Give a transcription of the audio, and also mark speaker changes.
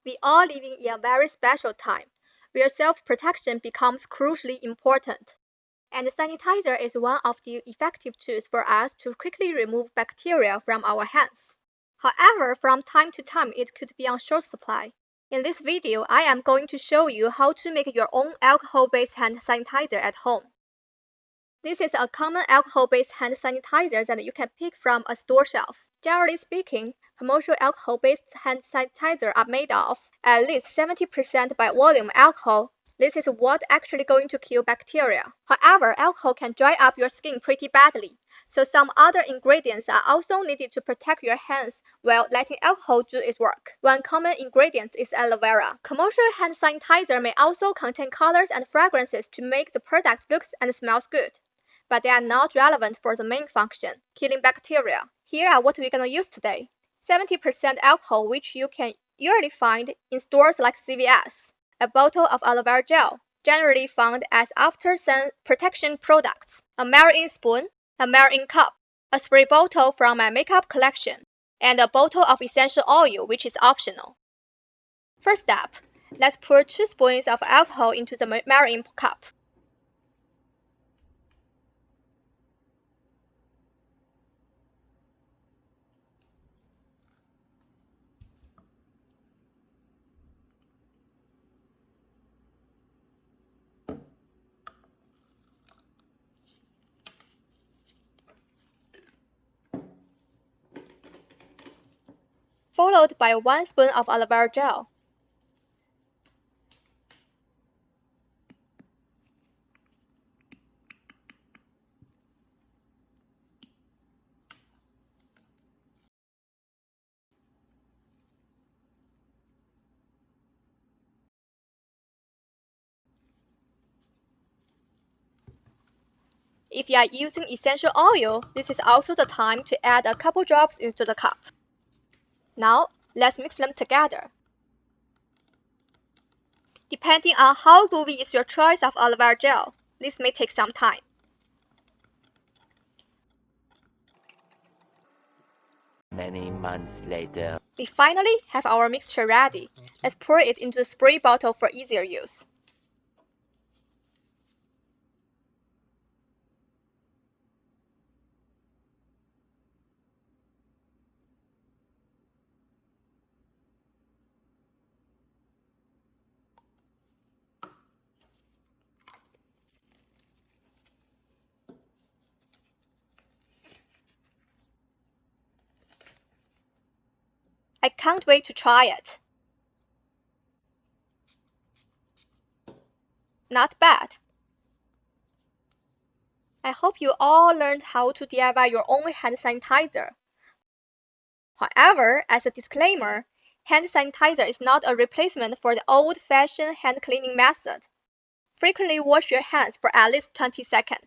Speaker 1: We are living in a very special time, where self-protection becomes crucially important. And sanitizer is one of the effective tools for us to quickly remove bacteria from our hands. However, from time to time, it could be on short supply. In this video, I am going to show you how to make your own alcohol-based hand sanitizer at home. This is a common alcohol-based hand sanitizer that you can pick from a store shelf. Generally speaking, commercial alcohol-based hand sanitizer are made of at least 70% by volume alcohol. This is what actually going to kill bacteria. However, alcohol can dry up your skin pretty badly, so some other ingredients are also needed to protect your hands while letting alcohol do its work. One common ingredient is aloe vera. Commercial hand sanitizer may also contain colors and fragrances to make the product look and smells good, but they are not relevant for the main function, killing bacteria. Here are what we're going to use today. 70% alcohol, which you can usually find in stores like CVS. A bottle of aloe vera gel, generally found as after-sun protection products. A measuring spoon, a measuring cup, a spray bottle from my makeup collection, and a bottle of essential oil, which is optional. First step, let's pour 2 spoons of alcohol into the measuring cup. Followed by 1 spoon of aloe vera gel. If you are using essential oil, this is also the time to add a couple drops into the cup. Now, let's mix them together. Depending on how gooey is your choice of aloe vera gel, this may take some time.
Speaker 2: Many months later.
Speaker 1: We finally have our mixture ready. Let's pour it into the spray bottle for easier use. I can't wait to try it. Not bad. I hope you all learned how to DIY your own hand sanitizer. However, as a disclaimer, hand sanitizer is not a replacement for the old-fashioned hand cleaning method. Frequently wash your hands for at least 20 seconds.